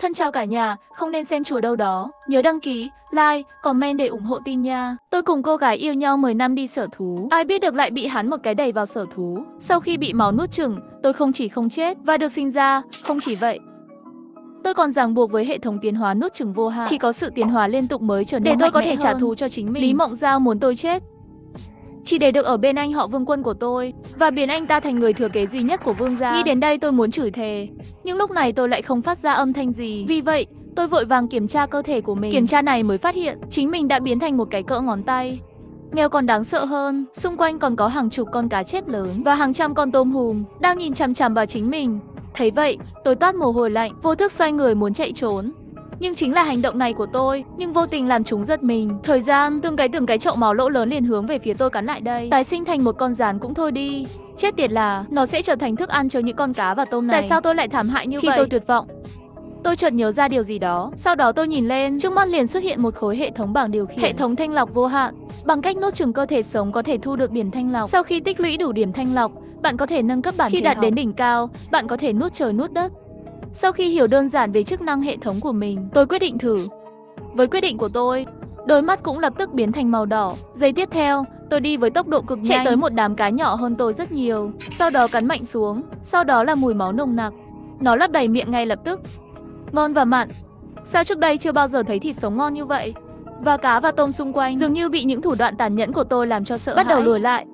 Thân chào cả nhà, không nên xem chùa đâu đó. Nhớ đăng ký, like, comment để ủng hộ team nha. Tôi cùng cô gái yêu nhau 10 năm đi sở thú. Ai biết được lại bị hắn một cái đẩy vào sở thú. Sau khi bị máu nuốt chửng, tôi không chỉ không chết và được sinh ra, không chỉ vậy. Tôi còn ràng buộc với hệ thống tiến hóa nuốt chửng vô hạn. Chỉ có sự tiến hóa liên tục mới trở nên để tôi có thể trả thù cho chính mình. Lý Mộng Giao muốn tôi chết, chỉ để được ở bên anh họ Vương Quân của tôi và biến anh ta thành người thừa kế duy nhất của Vương gia. Nghĩ đến đây tôi muốn chửi thề, nhưng lúc này tôi lại không phát ra âm thanh gì. Vì vậy, tôi vội vàng kiểm tra cơ thể của mình. Kiểm tra này mới phát hiện chính mình đã biến thành một cái cỡ ngón tay. Nghèo còn đáng sợ hơn, xung quanh còn có hàng chục con cá chép lớn và hàng trăm con tôm hùm đang nhìn chằm chằm vào chính mình. Thấy vậy, tôi toát mồ hôi lạnh, vô thức xoay người muốn chạy trốn. Nhưng chính là hành động này của tôi, nhưng vô tình làm chúng giật mình. Thời gian, từng cái chậu máu lỗ lớn liền hướng về phía tôi cắn lại đây. Tái sinh thành một con gián cũng thôi đi. Chết tiệt là, nó sẽ trở thành thức ăn cho những con cá và tôm này. Tại sao tôi lại thảm hại như vậy? Khi tôi tuyệt vọng, tôi chợt nhớ ra điều gì đó. Sau đó tôi nhìn lên, trước mắt liền xuất hiện một khối hệ thống bảng điều khiển. Hệ thống thanh lọc vô hạn. Bằng cách nuốt chửng cơ thể sống có thể thu được điểm thanh lọc. Sau khi tích lũy đủ điểm thanh lọc, bạn có thể nâng cấp bản thể. Khi đạt đến đỉnh cao, bạn có thể nuốt trời nuốt đất. Sau khi hiểu đơn giản về chức năng hệ thống của mình, tôi quyết định thử. Với quyết định của tôi, đôi mắt cũng lập tức biến thành màu đỏ. Giây tiếp theo, tôi đi với tốc độ cực nhanh, chạy tới một đám cá nhỏ hơn tôi rất nhiều. Sau đó cắn mạnh xuống, sau đó là mùi máu nồng nặc. Nó lấp đầy miệng ngay lập tức. Ngon và mặn. Sao trước đây chưa bao giờ thấy thịt sống ngon như vậy? Và cá và tôm xung quanh dường như bị những thủ đoạn tàn nhẫn của tôi làm cho sợ hãi. Bắt đầu lùi lại.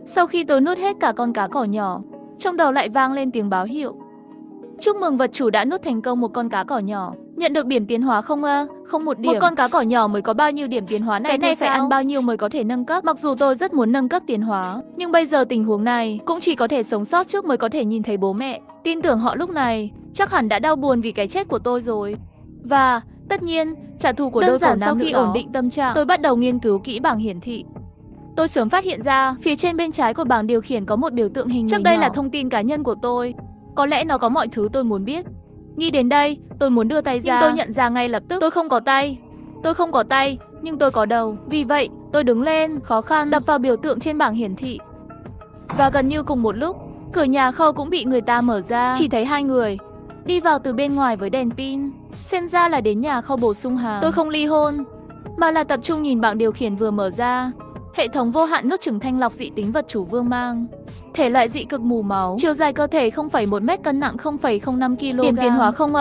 Sau khi tôi nuốt hết cả con cá cỏ nhỏ, trong đầu lại vang lên tiếng báo hiệu. Chúc mừng vật chủ đã nuốt thành công một con cá cỏ nhỏ. Nhận được điểm tiến hóa không không một điểm. Một con cá cỏ nhỏ mới có bao nhiêu điểm tiến hóa này? Cái này phải ăn bao nhiêu mới có thể nâng cấp? Mặc dù tôi rất muốn nâng cấp tiến hóa, nhưng bây giờ tình huống này cũng chỉ có thể sống sót trước mới có thể nhìn thấy bố mẹ. Tin tưởng họ lúc này chắc hẳn đã đau buồn vì cái chết của tôi rồi. Và tất nhiên, trả thù của đôi cổ nam nữ. Sau khi ổn định tâm trạng, tôi bắt đầu nghiên cứu kỹ bảng hiển thị. Tôi sớm phát hiện ra phía trên bên trái của bảng điều khiển có một biểu tượng hình người nhỏ. Chắc đây là thông tin cá nhân của tôi. Có lẽ nó có mọi thứ tôi muốn biết. Nghĩ đến đây, tôi muốn đưa tay ra, nhưng tôi nhận ra ngay lập tức tôi không có tay. Tôi không có tay, nhưng tôi có đầu. Vì vậy, tôi đứng lên, khó khăn đập vào biểu tượng trên bảng hiển thị. Và gần như cùng một lúc, cửa nhà khâu cũng bị người ta mở ra. Chỉ thấy hai người đi vào từ bên ngoài với đèn pin. Xem ra là đến nhà khâu bổ sung hàng. Tôi không ly hôn, mà là tập trung nhìn bảng điều khiển vừa mở ra. Hệ thống vô hạn nuốt chửng thanh lọc dị tính vật chủ Vương mang. Thể loại dị cực mù máu, chiều dài cơ thể 0,1 m, cân nặng 0,05 kg. Điểm tiến hóa không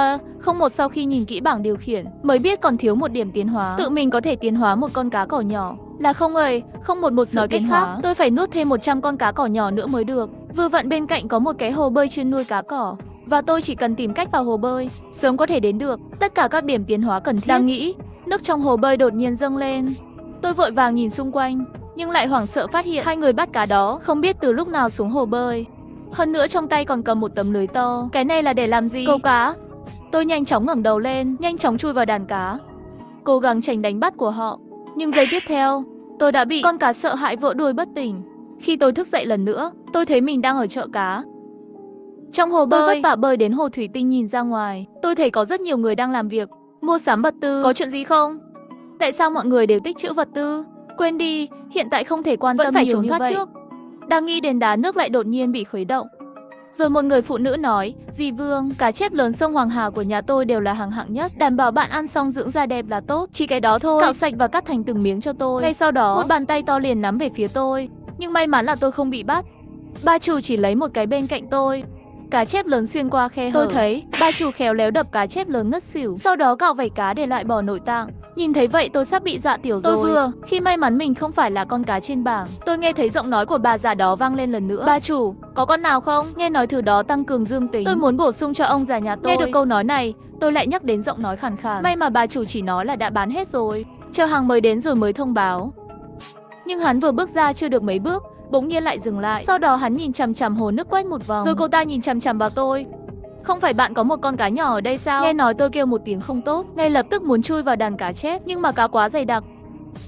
một. Sau khi nhìn kỹ bảng điều khiển mới biết còn thiếu một điểm tiến hóa. Tự mình có thể tiến hóa một con cá cỏ nhỏ là không một. Nói cách khác, tôi phải nuốt thêm 100 con cá cỏ nhỏ nữa mới được. Vừa vặn bên cạnh có một cái hồ bơi chuyên nuôi cá cỏ, và tôi chỉ cần tìm cách vào hồ bơi, sớm có thể đến được tất cả các điểm tiến hóa cần thiết. Đang nghĩ, nước trong hồ bơi đột nhiên dâng lên. Tôi vội vàng nhìn xung quanh, nhưng lại hoảng sợ phát hiện hai người bắt cá đó không biết từ lúc nào xuống hồ bơi. Hơn nữa trong tay còn cầm một tấm lưới to. Cái này là để làm gì? Câu cá. Tôi nhanh chóng ngẩng đầu lên, nhanh chóng chui vào đàn cá, cố gắng tránh đánh bắt của họ. Nhưng giây tiếp theo, tôi đã bị con cá sợ hãi vỡ đuôi bất tỉnh. Khi tôi thức dậy lần nữa, tôi thấy mình đang ở chợ cá. Trong hồ bơi, tôi vất vả bơi đến hồ thủy tinh nhìn ra ngoài. Tôi thấy có rất nhiều người đang làm việc, mua sắm vật tư. Có chuyện gì không? Tại sao mọi người đều tích trữ vật tư? Quên đi, hiện tại không thể quan tâm nhiều như vậy. Trước. Đang nghĩ đến đá nước lại đột nhiên bị khuấy động. Rồi một người phụ nữ nói, dì Vương, cá chép lớn sông Hoàng Hà của nhà tôi đều là hàng hạng nhất. Đảm bảo bạn ăn xong dưỡng da đẹp là tốt. Chỉ cái đó thôi. Cạo sạch và cắt thành từng miếng cho tôi. Ngay sau đó, một bàn tay to liền nắm về phía tôi. Nhưng may mắn là tôi không bị bắt. Ba chủ chỉ lấy một cái bên cạnh tôi. Cá chép lớn xuyên qua khe hở. Tôi thấy ba chủ khéo léo đập cá chép lớn ngất xỉu, sau đó cạo vảy cá để loại bỏ nội tạng. Nhìn thấy vậy tôi sắp bị dọa tiểu rồi. Khi may mắn mình không phải là con cá trên bảng, tôi nghe thấy giọng nói của bà già đó vang lên lần nữa. Ba chủ, có con nào không? Nghe nói thứ đó tăng cường dương tính. Tôi muốn bổ sung cho ông già nhà tôi. Nghe được câu nói này, tôi lại nhắc đến giọng nói khàn khàn. May mà bà chủ chỉ nói là đã bán hết rồi, chờ hàng mới đến rồi mới thông báo. Nhưng hắn vừa bước ra chưa được mấy bước, bỗng nhiên lại dừng lại. Sau đó hắn nhìn chằm chằm hồ nước quét một vòng, rồi cô ta nhìn chằm chằm vào tôi. Không phải bạn có một con cá nhỏ ở đây sao? Nghe nói tôi kêu một tiếng không tốt, ngay lập tức muốn chui vào đàn cá chép, nhưng mà cá quá dày đặc,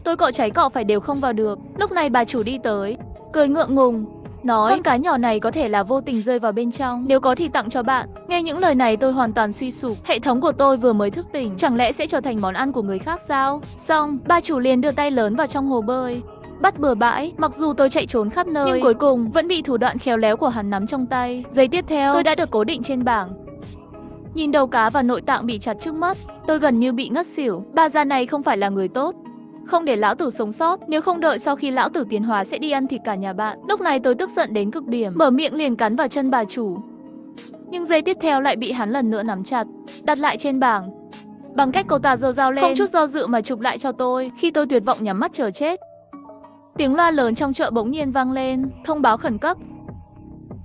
tôi cọ cháy cọ phải đều không vào được. Lúc này bà chủ đi tới, cười ngượng ngùng, nói con cá nhỏ này có thể là vô tình rơi vào bên trong, nếu có thì tặng cho bạn. Nghe những lời này tôi hoàn toàn suy sụp. Hệ thống của tôi vừa mới thức tỉnh, chẳng lẽ sẽ trở thành món ăn của người khác sao? Xong, bà chủ liền đưa tay lớn vào trong hồ bơi, bắt bừa bãi. Mặc dù tôi chạy trốn khắp nơi, nhưng cuối cùng vẫn bị thủ đoạn khéo léo của hắn nắm trong tay. Giây tiếp theo, tôi đã được cố định trên bảng. Nhìn đầu cá và nội tạng bị chặt trước mắt, tôi gần như bị ngất xỉu. Bà già này không phải là người tốt. Không để lão tử sống sót, nếu không đợi sau khi lão tử tiến hóa sẽ đi ăn thịt cả nhà bạn. Lúc này tôi tức giận đến cực điểm, mở miệng liền cắn vào chân bà chủ. Nhưng giây tiếp theo lại bị hắn lần nữa nắm chặt, đặt lại trên bảng. Bằng cách cô ta giơ dao lên, không chút do dự mà chụp lại cho tôi. Khi tôi tuyệt vọng nhắm mắt chờ chết, tiếng loa lớn trong chợ bỗng nhiên vang lên, thông báo khẩn cấp.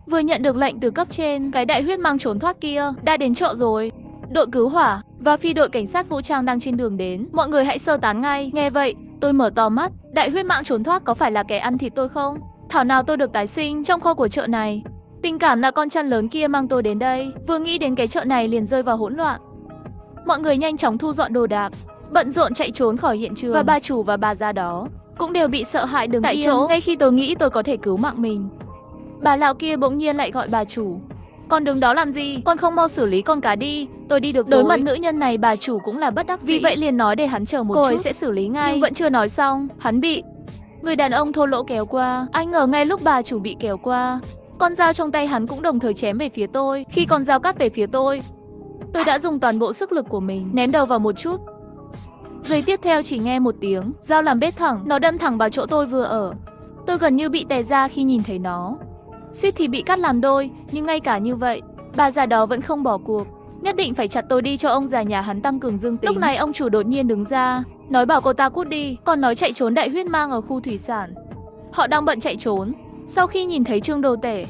Vừa nhận được lệnh từ cấp trên, cái đại huyết mang trốn thoát kia đã đến chợ rồi. Đội cứu hỏa và phi đội cảnh sát vũ trang đang trên đường đến, mọi người hãy sơ tán ngay. Nghe vậy, tôi mở to mắt, đại huyết mạng trốn thoát có phải là kẻ ăn thịt tôi không? Thảo nào tôi được tái sinh trong kho của chợ này. Tình cảm là con chăn lớn kia mang tôi đến đây, vừa nghĩ đến cái chợ này liền rơi vào hỗn loạn. Mọi người nhanh chóng thu dọn đồ đạc, bận rộn chạy trốn khỏi hiện trường, và bà chủ và bà già đó cũng đều bị sợ hãi đứng tại chỗ. Ngay khi tôi nghĩ tôi có thể cứu mạng mình, bà lão kia bỗng nhiên lại gọi bà chủ. Con đứng đó làm gì? Con không mau xử lý con cá đi, tôi đi được rồi. Đối mặt nữ nhân này, bà chủ cũng là bất đắc dĩ, vì vậy liền nói để hắn chờ một chút, cô ấy sẽ xử lý ngay. Nhưng vẫn chưa nói xong, hắn bị người đàn ông thô lỗ kéo qua. Ai ngờ ngay lúc bà chủ bị kéo qua, con dao trong tay hắn cũng đồng thời chém về phía tôi. Khi con dao cắt về phía tôi đã dùng toàn bộ sức lực của mình ném đầu vào một chút. Giây tiếp theo chỉ nghe một tiếng, dao làm bết thẳng, nó đâm thẳng vào chỗ tôi vừa ở. Tôi gần như bị tè ra khi nhìn thấy nó. Suýt thì bị cắt làm đôi, nhưng ngay cả như vậy, bà già đó vẫn không bỏ cuộc. Nhất định phải chặt tôi đi cho ông già nhà hắn tăng cường dương tính. Lúc này ông chủ đột nhiên đứng ra, nói bảo cô ta cút đi, còn nói chạy trốn đại huyết mang ở khu thủy sản. Họ đang bận chạy trốn. Sau khi nhìn thấy Trương Đồ Tể,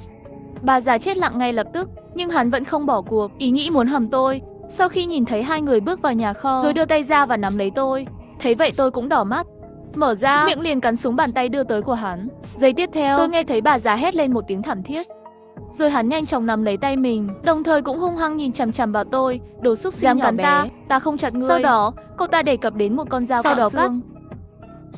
bà già chết lặng ngay lập tức, nhưng hắn vẫn không bỏ cuộc, ý nghĩ muốn hầm tôi. Sau khi nhìn thấy hai người bước vào nhà kho, rồi đưa tay ra và nắm lấy tôi. Thấy vậy tôi cũng đỏ mắt, mở ra miệng liền cắn xuống bàn tay đưa tới của hắn. Giây tiếp theo, tôi nghe thấy bà già hét lên một tiếng thảm thiết. Rồi hắn nhanh chóng nắm lấy tay mình, đồng thời cũng hung hăng nhìn chằm chằm vào tôi. Đồ xúc sinh nhỏ bé, ta không chặt ngươi. Sau đó, cô ta đề cập đến một con dao cạo xương.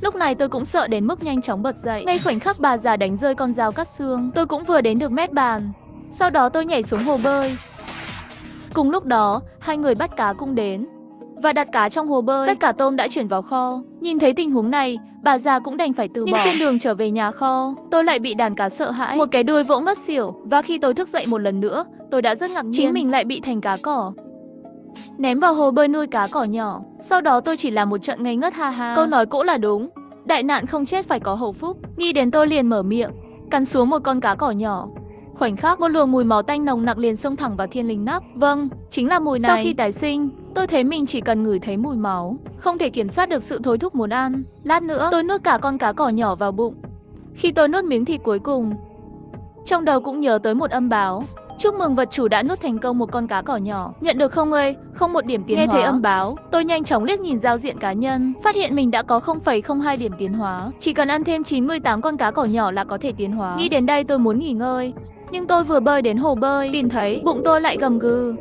Lúc này tôi cũng sợ đến mức nhanh chóng bật dậy. Ngay khoảnh khắc bà già đánh rơi con dao cắt xương, tôi cũng vừa đến được mép bàn. Sau đó tôi nhảy xuống hồ bơi. Cùng lúc đó, hai người bắt cá cũng đến và đặt cá trong hồ bơi. Tất cả tôm đã chuyển vào kho. Nhìn thấy tình huống này, bà già cũng đành phải từ bỏ. Nhưng trên đường trở về nhà kho, tôi lại bị đàn cá sợ hãi, một cái đuôi vỗ ngất xỉu. Và khi tôi thức dậy một lần nữa, tôi đã rất ngạc nhiên. Chính mình lại bị thành cá cỏ, ném vào hồ bơi nuôi cá cỏ nhỏ. Sau đó tôi chỉ làm một trận ngây ngất ha ha. Câu nói cũ là đúng, đại nạn không chết phải có hậu phúc. Nghĩ đến tôi liền mở miệng, cắn xuống một con cá cỏ nhỏ. Khoảnh khắc một luồng mùi máu tanh nồng nặc liền xông thẳng vào thiên linh nắp. Vâng, chính là mùi này. Sau khi tái sinh, tôi thấy mình chỉ cần ngửi thấy mùi máu, không thể kiểm soát được sự thôi thúc muốn ăn. Lát nữa, tôi nuốt cả con cá cỏ nhỏ vào bụng. Khi tôi nuốt miếng thịt cuối cùng, trong đầu cũng nhớ tới một âm báo. Chúc mừng vật chủ đã nuốt thành công một con cá cỏ nhỏ. Nhận được không ơi, không một điểm tiến hóa. Nghe thấy âm báo, tôi nhanh chóng liếc nhìn giao diện cá nhân, phát hiện mình đã có 0,02 điểm tiến hóa. Chỉ cần ăn thêm 98 con cá cỏ nhỏ là có thể tiến hóa. Nghĩ đến đây tôi muốn nghỉ ngơi, nhưng tôi vừa bơi đến hồ bơi, tìm thấy bụng tôi lại gầm gừ.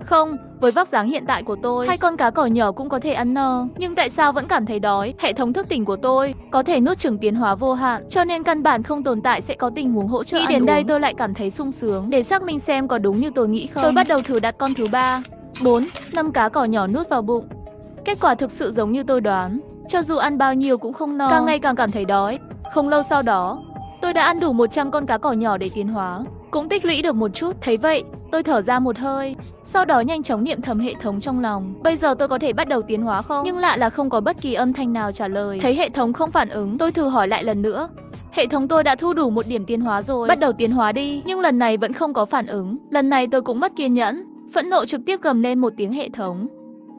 Không, với vóc dáng hiện tại của tôi, hai con cá cỏ nhỏ cũng có thể ăn no, nhưng tại sao vẫn cảm thấy đói? Hệ thống thức tỉnh của tôi có thể nuốt chửng tiến hóa vô hạn, cho nên căn bản không tồn tại sẽ có tình huống hỗ trợ. Nghĩ đến đây tôi lại cảm thấy sung sướng. Để xác minh xem có đúng như tôi nghĩ không, tôi bắt đầu thử đặt con thứ 3, 4, 5 cá cỏ nhỏ nuốt vào bụng. Kết quả thực sự giống như tôi đoán, cho dù ăn bao nhiêu cũng không no, càng ngày càng cảm thấy đói. Không lâu sau đó, tôi đã ăn đủ 100 con cá cỏ nhỏ để tiến hóa, cũng tích lũy được một chút. Thấy vậy, tôi thở ra một hơi, sau đó nhanh chóng niệm thầm hệ thống trong lòng. Bây giờ tôi có thể bắt đầu tiến hóa không? Nhưng lạ là không có bất kỳ âm thanh nào trả lời. Thấy hệ thống không phản ứng, tôi thử hỏi lại lần nữa. Hệ thống tôi đã thu đủ 1 điểm tiến hóa rồi, bắt đầu tiến hóa đi. Nhưng lần này vẫn không có phản ứng. Lần này tôi cũng mất kiên nhẫn, phẫn nộ trực tiếp gầm lên một tiếng hệ thống.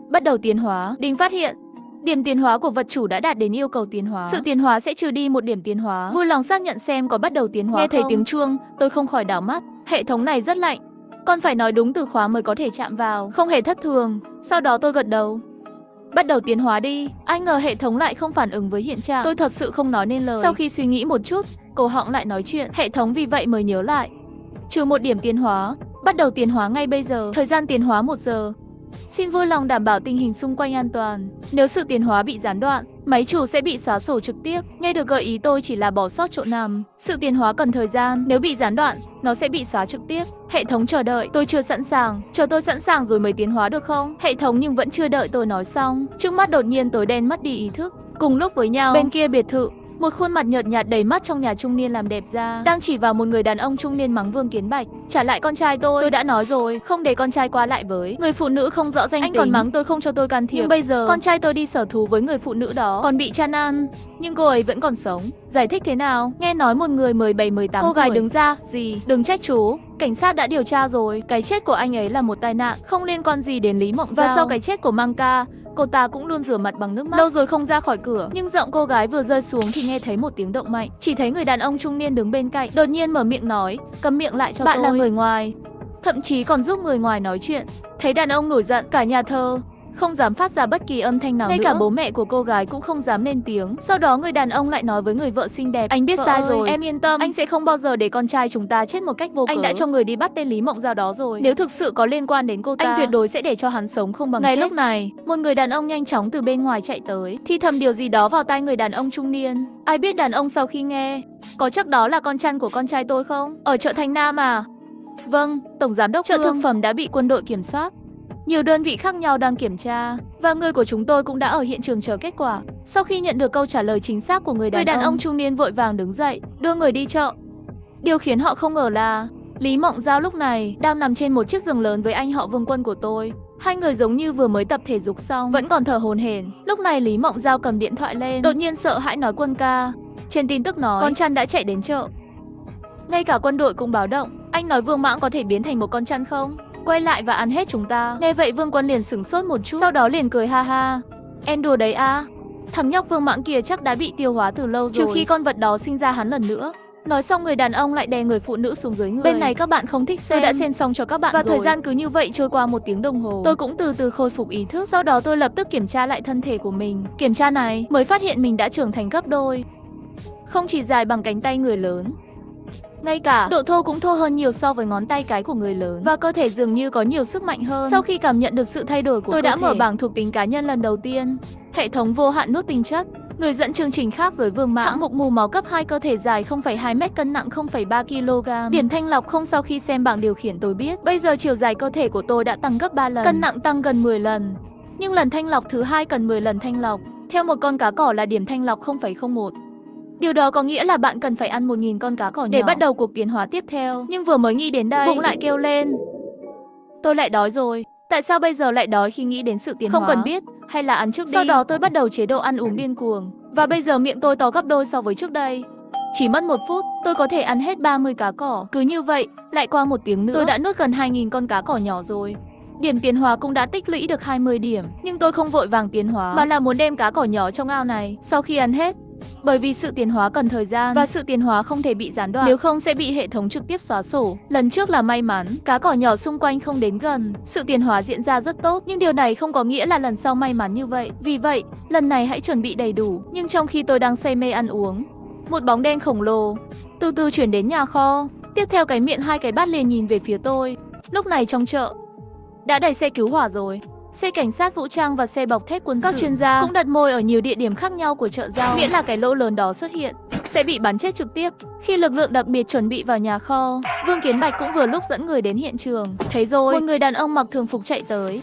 Bắt đầu tiến hóa. Đinh phát hiện điểm tiến hóa của vật chủ đã đạt đến yêu cầu tiến hóa. Sự tiến hóa sẽ trừ đi 1 điểm tiến hóa. Vui lòng xác nhận xem có bắt đầu tiến hóa. Nghe thấy tiếng chuông, tôi không khỏi đảo mắt. Hệ thống này rất lạnh. Con phải nói đúng từ khóa mới có thể chạm vào, không hề thất thường. Sau đó tôi gật đầu. Bắt đầu tiến hóa đi. Ai ngờ hệ thống lại không phản ứng với hiện trạng. Tôi thật sự không nói nên lời. Sau khi suy nghĩ một chút, cổ họng lại nói chuyện. Hệ thống vì vậy mới nhớ lại. Trừ 1 điểm tiến hóa. Bắt đầu tiến hóa ngay bây giờ. Thời gian tiến hóa 1 giờ. Xin vui lòng đảm bảo tình hình xung quanh an toàn. Nếu sự tiến hóa bị gián đoạn, máy chủ sẽ bị xóa sổ trực tiếp. Nghe được gợi ý tôi chỉ là bỏ sót chỗ nằm. Sự tiến hóa cần thời gian, nếu bị gián đoạn, nó sẽ bị xóa trực tiếp. Hệ thống chờ đợi, tôi chưa sẵn sàng. Chờ tôi sẵn sàng rồi mới tiến hóa được không? Hệ thống nhưng vẫn chưa đợi tôi nói xong. Trước mắt đột nhiên tối đen mất đi ý thức. Cùng lúc với nhau, bên kia biệt thự, Một khuôn mặt nhợt nhạt đầy mắt trong nhà trung niên làm đẹp ra, đang chỉ vào một người đàn ông trung niên mắng Vương Kiến Bạch. Trả lại con trai tôi đã nói rồi, không để con trai qua lại với người phụ nữ không rõ danh tính. Anh còn mắng tôi không cho tôi can thiệp. Nhưng bây giờ, con trai tôi đi sở thú với người phụ nữ đó, còn bị Chan ăn. Nhưng cô ấy vẫn còn sống. Giải thích thế nào? Nghe nói một người 17-18 cô gái đứng ra, gì? Đừng trách chú. Cảnh sát đã điều tra rồi. Cái chết của anh ấy là một tai nạn, không liên quan gì đến Lý Mộng Giao. Và sau cái chết của Mang Ca, cô ta cũng luôn rửa mặt bằng nước mắt. Lâu rồi không ra khỏi cửa. Nhưng giọng cô gái vừa rơi xuống thì nghe thấy một tiếng động mạnh. Chỉ thấy người đàn ông trung niên đứng bên cạnh, đột nhiên mở miệng nói, câm miệng lại cho tôi. Bạn là người ngoài. Thậm chí còn giúp người ngoài nói chuyện. Thấy đàn ông nổi giận, cả nhà thơ không dám phát ra bất kỳ âm thanh nào nữa. Ngay cả bố mẹ của cô gái cũng không dám lên tiếng. Sau đó người đàn ông lại nói với người vợ xinh đẹp, anh biết sai rồi, em yên tâm, anh sẽ không bao giờ để con trai chúng ta chết một cách vô cớ. Anh đã cho người đi bắt tên Lý Mộng Giao đó rồi. Nếu thực sự có liên quan đến cô ta, anh tuyệt đối sẽ để cho hắn sống không bằng chết. Ngay lúc này, một người đàn ông nhanh chóng từ bên ngoài chạy tới, thì thầm điều gì đó vào tai người đàn ông trung niên. Ai biết đàn ông sau khi nghe, có chắc đó là con chăn của con trai tôi không? Ở chợ Thành Nam à? Vâng, tổng giám đốc chợ thực phẩm đã bị quân đội kiểm soát. Nhiều đơn vị khác nhau đang kiểm tra, và người của chúng tôi cũng đã ở hiện trường chờ kết quả. Sau khi nhận được câu trả lời chính xác của người đàn ông trung niên vội vàng đứng dậy, đưa người đi chợ. Điều khiến họ không ngờ là Lý Mộng Giao lúc này đang nằm trên một chiếc giường lớn với anh họ Vương Quân của tôi. Hai người giống như vừa mới tập thể dục xong, vẫn còn thở hổn hển. Lúc này Lý Mộng Giao cầm điện thoại lên, đột nhiên sợ hãi nói Quân ca. Trên tin tức nói con chăn đã chạy đến chợ. Ngay cả quân đội cũng báo động. Anh nói Vương Mãng có thể biến thành một con chăn không? Quay lại và ăn hết chúng ta. Nghe vậy Vương Quân liền sửng sốt một chút, sau đó liền cười ha ha. Em đùa đấy à? Thằng nhóc Vương Mãng kia chắc đã bị tiêu hóa từ lâu rồi, trừ khi con vật đó sinh ra hắn lần nữa. Nói xong người đàn ông lại đè người phụ nữ xuống dưới người. Bên này các bạn không thích xem, tôi đã xem xong cho các bạn và rồi. Thời gian cứ như vậy trôi qua 1 tiếng đồng hồ. Tôi cũng từ từ khôi phục ý thức. Sau đó tôi lập tức kiểm tra lại thân thể của mình. Kiểm tra này mới phát hiện mình đã trưởng thành gấp đôi. Không chỉ dài bằng cánh tay người lớn, ngay cả độ thô cũng thô hơn nhiều so với ngón tay cái của người lớn. Và cơ thể dường như có nhiều sức mạnh hơn. Sau khi cảm nhận được sự thay đổi của tôi đã mở bảng thuộc tính cá nhân lần đầu tiên. Hệ thống vô hạn nút tinh chất. Người dẫn chương trình khác rồi Vương Mãng. Hạng mục mù máu cấp 2, cơ thể dài 0,2 m, cân nặng 0,3 kg. Điểm thanh lọc không. Sau khi xem bảng điều khiển tôi biết bây giờ chiều dài cơ thể của tôi đã tăng gấp 3 lần, cân nặng tăng gần 10 lần. Nhưng lần thanh lọc thứ 2 cần 10 lần thanh lọc. Theo một con cá cỏ là điểm thanh lọc 0,01. Điều đó có nghĩa là bạn cần phải ăn 1000 con cá cỏ nhỏ để bắt đầu cuộc tiến hóa tiếp theo. Nhưng vừa mới nghĩ đến đây, bụng lại kêu lên. Tôi lại đói rồi. Tại sao bây giờ lại đói khi nghĩ đến sự tiến hóa? Không cần biết, hay là ăn trước đi. Sau đó tôi bắt đầu chế độ ăn uống điên cuồng. Và bây giờ miệng tôi to gấp đôi so với trước đây. Chỉ mất 1 phút, tôi có thể ăn hết 30 cá cỏ. Cứ như vậy, lại qua 1 tiếng nữa, tôi đã nuốt gần 2000 con cá cỏ nhỏ rồi. Điểm tiến hóa cũng đã tích lũy được 20 điểm. Nhưng tôi không vội vàng tiến hóa, mà là muốn đem cá cỏ nhỏ trong ao này sau khi ăn hết. Bởi vì sự tiến hóa cần thời gian và sự tiến hóa không thể bị gián đoạn, nếu không sẽ bị hệ thống trực tiếp xóa sổ. Lần trước là may mắn, cá cỏ nhỏ xung quanh không đến gần, sự tiến hóa diễn ra rất tốt, nhưng điều này không có nghĩa là lần sau may mắn như vậy. Vì vậy, lần này hãy chuẩn bị đầy đủ. Nhưng trong khi tôi đang say mê ăn uống, một bóng đen khổng lồ từ từ chuyển đến nhà kho. Tiếp theo cái miệng 2 cái bát liền nhìn về phía tôi. Lúc này trong chợ đã đầy xe cứu hỏa rồi. Xe cảnh sát vũ trang và xe bọc thép quân sự. Các chuyên gia cũng đặt môi ở nhiều địa điểm khác nhau của chợ Giao. Miễn là cái lỗ lớn đó xuất hiện, sẽ bị bắn chết trực tiếp. Khi lực lượng đặc biệt chuẩn bị vào nhà kho, Vương Kiến Bạch cũng vừa lúc dẫn người đến hiện trường. Thấy rồi, một người đàn ông mặc thường phục chạy tới.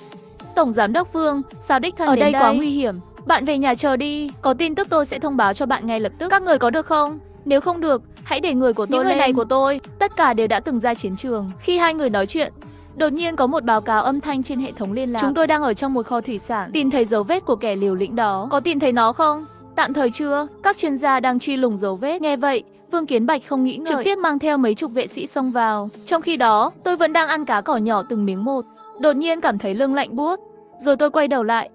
Tổng giám đốc Vương, sao đích thân đến đây? Ở đây quá nguy hiểm. Bạn về nhà chờ đi, có tin tức tôi sẽ thông báo cho bạn ngay lập tức. Các người có được không? Nếu không được, hãy để người của tôi lên. Những người này của tôi, tất cả đều đã từng ra chiến trường. Khi hai người nói chuyện, đột nhiên có một báo cáo âm thanh trên hệ thống liên lạc. Chúng tôi đang ở trong một kho thủy sản, tìm thấy dấu vết của kẻ liều lĩnh đó. Có tìm thấy nó không? Tạm thời chưa, các chuyên gia đang truy lùng dấu vết. Nghe vậy, Vương Kiến Bạch không nghĩ ngợi, trực tiếp mang theo mấy chục vệ sĩ xông vào. Trong khi đó, tôi vẫn đang ăn cá cỏ nhỏ từng miếng một. Đột nhiên cảm thấy lưng lạnh buốt, rồi tôi quay đầu lại,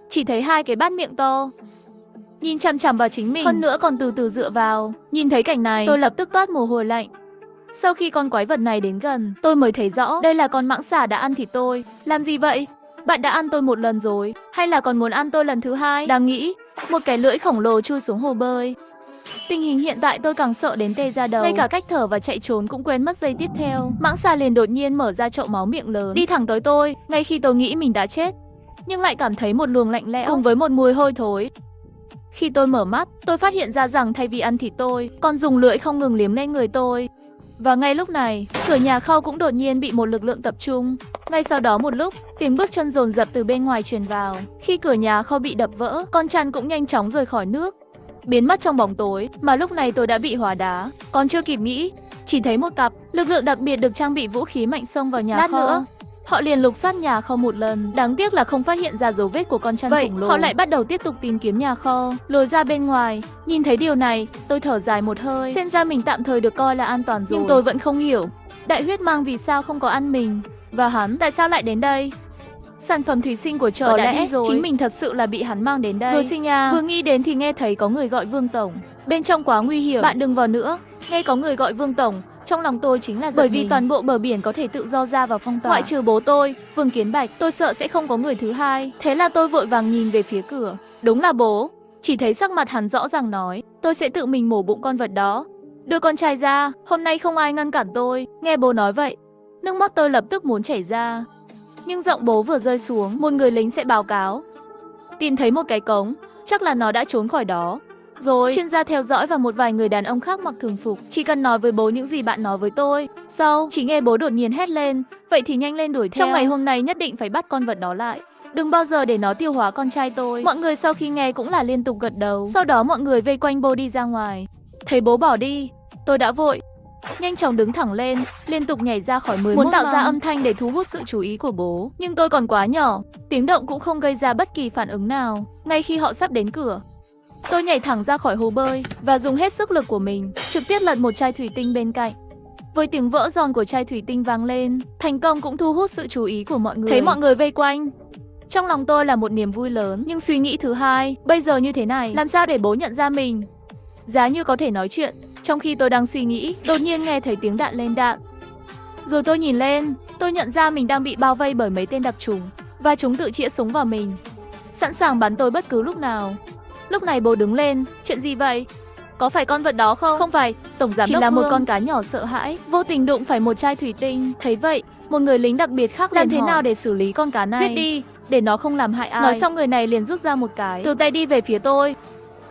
chỉ thấy 2 cái bát miệng to nhìn chằm chằm vào chính mình, hơn nữa còn từ từ dựa vào. Nhìn thấy cảnh này, tôi lập tức toát mồ hôi lạnh. Sau khi con quái vật này đến gần, tôi mới thấy rõ đây là con mãng xà đã ăn thịt tôi. Làm gì vậy? Bạn đã ăn tôi 1 lần rồi, hay là còn muốn ăn tôi lần thứ 2? Đang nghĩ, một cái lưỡi khổng lồ chui xuống hồ bơi. Tình hình hiện tại tôi càng sợ đến tê da đầu, ngay cả cách thở và chạy trốn cũng quên mất giây tiếp theo. Mãng xà liền đột nhiên mở ra chậu máu miệng lớn, đi thẳng tới tôi, ngay khi tôi nghĩ mình đã chết, nhưng lại cảm thấy một luồng lạnh lẽo cùng với một mùi hôi thối. Khi tôi mở mắt, tôi phát hiện ra rằng thay vì ăn thịt tôi, còn dùng lưỡi không ngừng liếm lên người tôi. Và ngay lúc này, cửa nhà kho cũng đột nhiên bị một lực lượng tập trung. Ngay sau đó một lúc, tiếng bước chân dồn dập từ bên ngoài truyền vào. Khi cửa nhà kho bị đập vỡ, con chăn cũng nhanh chóng rời khỏi nước. biến mất trong bóng tối, mà lúc này tôi đã bị hóa đá. Còn chưa kịp nghĩ, chỉ thấy một cặp lực lượng đặc biệt được trang bị vũ khí mạnh xông vào nhà Lát kho. nữa, Họ liền lục soát nhà kho một lần, đáng tiếc là không phát hiện ra dấu vết của con chăn khổng lồ. Họ lại bắt đầu tiếp tục tìm kiếm nhà kho, lồi ra bên ngoài. Nhìn thấy điều này, tôi thở dài một hơi. Xem ra mình tạm thời được coi là an toàn rồi. Nhưng tôi vẫn không hiểu, Đại huyết mang vì sao không có ăn mình, và hắn tại sao lại đến đây? Sản phẩm thủy sinh của chợ Có đã lẽ đi rồi. Chính mình thật sự là bị hắn mang đến đây. Rồi sinh à. Vừa nghĩ đến thì nghe thấy có người gọi Vương Tổng. Bên trong quá nguy hiểm, bạn đừng vào nữa. Nghe có người gọi Vương Tổng, trong lòng tôi chính là giật bởi vì toàn bộ bờ biển có thể tự do ra vào phong tỏa. Ngoại trừ bố tôi, Vương Kiến Bạch, tôi sợ sẽ không có người thứ hai. Thế là tôi vội vàng nhìn về phía cửa. Đúng là bố. Chỉ thấy sắc mặt hắn rõ ràng nói, tôi sẽ tự mình mổ bụng con vật đó. Đưa con trai ra, hôm nay không ai ngăn cản tôi. Nghe bố nói vậy, nước mắt tôi lập tức muốn chảy ra. Nhưng giọng bố vừa rơi xuống, một người lính sẽ báo cáo. Tìm thấy một cái cống, chắc là nó đã trốn khỏi đó. Rồi, chuyên gia theo dõi và một vài người đàn ông khác mặc thường phục. Chỉ cần nói với bố những gì bạn nói với tôi. Sau, chỉ nghe bố đột nhiên hét lên, vậy thì nhanh lên đuổi theo. Trong ngày hôm nay nhất định phải bắt con vật đó lại. Đừng bao giờ để nó tiêu hóa con trai tôi. Mọi người sau khi nghe cũng là liên tục gật đầu. Sau đó mọi người vây quanh bố đi ra ngoài. Thấy bố bỏ đi, tôi đã vội nhanh chóng đứng thẳng lên, liên tục nhảy ra khỏi 11 muốn tạo ra âm thanh để thu hút sự chú ý của bố. Nhưng tôi còn quá nhỏ, tiếng động cũng không gây ra bất kỳ phản ứng nào. Ngay khi họ sắp đến cửa, tôi nhảy thẳng ra khỏi hồ bơi và dùng hết sức lực của mình, trực tiếp lật một chai thủy tinh bên cạnh. Với tiếng vỡ giòn của chai thủy tinh vang lên, thành công cũng thu hút sự chú ý của mọi người. Thấy mọi người vây quanh, trong lòng tôi là một niềm vui lớn. Nhưng suy nghĩ thứ hai, bây giờ như thế này, làm sao để bố nhận ra mình? Giá như có thể nói chuyện. Trong khi tôi đang suy nghĩ, đột nhiên nghe thấy tiếng đạn lên đạn. Rồi tôi nhìn lên, tôi nhận ra mình đang bị bao vây bởi mấy tên đặc trùng, và chúng tự chĩa súng vào mình, sẵn sàng bắn tôi bất cứ lúc nào. Lúc này bố đứng lên, chuyện gì vậy? Có phải con vật đó không? Không phải, tổng giám đốc chỉ là một con cá nhỏ sợ hãi, vô tình đụng phải một chai thủy tinh. Thấy vậy, một người lính đặc biệt khác làm thế nào để xử lý con cá này? Giết đi, để nó không làm hại ai. Nói xong người này liền rút ra một cái, từ tay đi về phía tôi.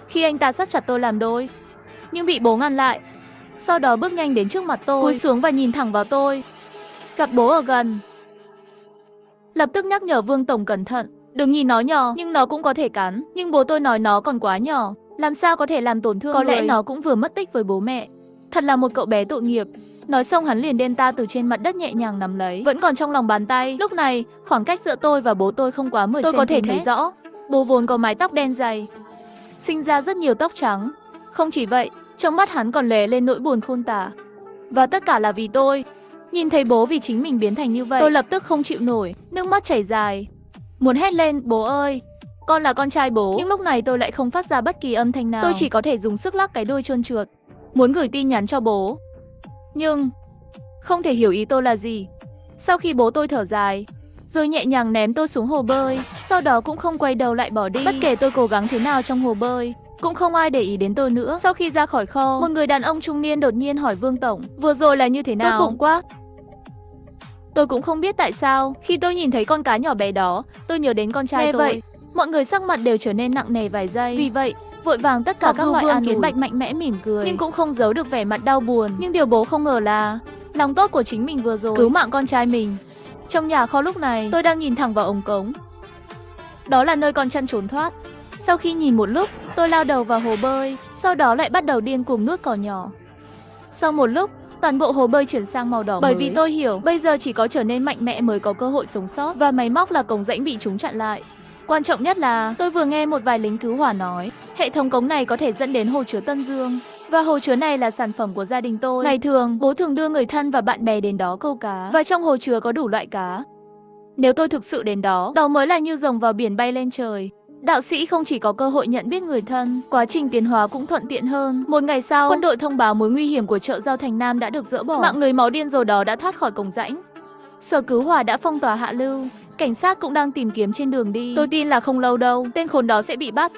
Khi anh ta sát chặt tôi làm đôi, nhưng bị bố ngăn lại. Sau đó bước nhanh đến trước mặt tôi, cúi xuống và nhìn thẳng vào tôi. Gặp bố ở gần, lập tức nhắc nhở Vương Tổng cẩn thận. Đừng nhìn nó nhỏ, nhưng nó cũng có thể cắn. Nhưng bố tôi nói nó còn quá nhỏ, làm sao có thể làm tổn thương người. Có lẽ nó cũng vừa mất tích với bố mẹ. Thật là một cậu bé tội nghiệp. Nói xong hắn liền đem ta từ trên mặt đất nhẹ nhàng nắm lấy, vẫn còn trong lòng bàn tay. Lúc này, khoảng cách giữa tôi và bố tôi không quá 10 cm. Tôi có thể thấy rõ, bố vốn có mái tóc đen dày, sinh ra rất nhiều tóc trắng. Không chỉ vậy, trong mắt hắn còn lóe lên nỗi buồn khôn tả. Và tất cả là vì tôi. Nhìn thấy bố vì chính mình biến thành như vậy, tôi lập tức không chịu nổi, nước mắt chảy dài. Muốn hét lên, bố ơi, con là con trai bố. Nhưng lúc này tôi lại không phát ra bất kỳ âm thanh nào. Tôi chỉ có thể dùng sức lắc cái đuôi trơn trượt, muốn gửi tin nhắn cho bố. Nhưng không thể hiểu ý tôi là gì. Sau khi bố tôi thở dài, rồi nhẹ nhàng ném tôi xuống hồ bơi, sau đó cũng không quay đầu lại bỏ đi. Bất kể tôi cố gắng thế nào trong hồ bơi, cũng không ai để ý đến tôi nữa. Sau khi ra khỏi kho, một người đàn ông trung niên đột nhiên hỏi Vương Tổng, vừa rồi là như thế nào? Tốt bụng quá. Tôi cũng không biết tại sao, khi tôi nhìn thấy con cá nhỏ bé đó, tôi nhớ đến con trai tôi. Vậy, mọi người sắc mặt đều trở nên nặng nề vài giây. Vì vậy, vội vàng tất cả các loại Vương Kiến Bạch mạnh mẽ mỉm cười, nhưng cũng không giấu được vẻ mặt đau buồn. Nhưng điều bố không ngờ là lòng tốt của chính mình vừa rồi cứu mạng con trai mình. Trong nhà kho lúc này, tôi đang nhìn thẳng vào ống cống. Đó là nơi con chăn trốn thoát. Sau khi nhìn một lúc, tôi lao đầu vào hồ bơi, sau đó lại bắt đầu điên cuồng nuốt cỏ nhỏ. Sau một lúc, toàn bộ hồ bơi chuyển sang màu đỏ bởi vì tôi hiểu, bây giờ chỉ có trở nên mạnh mẽ mới có cơ hội sống sót, và máy móc là cống rãnh bị chúng chặn lại. Quan trọng nhất là, tôi vừa nghe một vài lính cứu hỏa nói, hệ thống cống này có thể dẫn đến hồ chứa Tân Dương. Và hồ chứa này là sản phẩm của gia đình tôi. Ngày thường, bố thường đưa người thân và bạn bè đến đó câu cá, và trong hồ chứa có đủ loại cá. Nếu tôi thực sự đến đó, mới là như rồng vào biển bay lên trời. Đạo sĩ không chỉ có cơ hội nhận biết người thân, quá trình tiến hóa cũng thuận tiện hơn. Một ngày sau, quân đội thông báo mối nguy hiểm của chợ Giao Thành Nam đã được dỡ bỏ. Mạng lưới máu điên rồ đó đã thoát khỏi cống rãnh. Sở cứu hỏa đã phong tỏa hạ lưu, cảnh sát cũng đang tìm kiếm trên đường đi. Tôi tin là không lâu đâu, tên khốn đó sẽ bị bắt.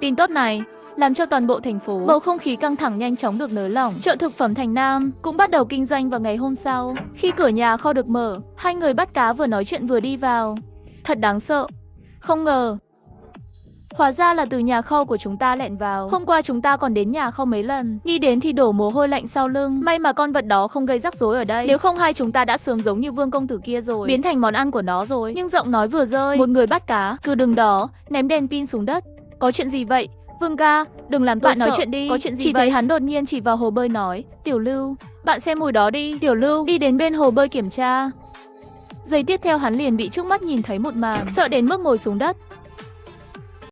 Tin tốt này làm cho toàn bộ thành phố, bầu không khí căng thẳng nhanh chóng được nới lỏng. Chợ thực phẩm Thành Nam cũng bắt đầu kinh doanh vào ngày hôm sau. Khi cửa nhà kho được mở, hai người bắt cá vừa nói chuyện vừa đi vào. Thật đáng sợ. Không ngờ, hóa ra là từ nhà kho của chúng ta lẻn vào. Hôm qua chúng ta còn đến nhà kho mấy lần, nghĩ đến thì đổ mồ hôi lạnh sau lưng. May mà con vật đó không gây rắc rối ở đây, nếu không hai chúng ta đã sớm giống như Vương công tử kia rồi, biến thành món ăn của nó rồi. Nhưng giọng nói vừa rơi, một người bắt cá cứ đứng đó ném đèn pin xuống đất. Có chuyện gì vậy? Vương ca, Đừng làm tôi nói chuyện đi, có chuyện gì Chỉ vậy? thấy hắn đột nhiên chỉ vào hồ bơi nói, Tiểu Lưu, bạn xem mùi đó đi. Tiểu Lưu đi đến bên hồ bơi kiểm tra. Giây tiếp theo hắn liền bị trước mắt nhìn thấy một màn, sợ đến mức ngồi xuống đất.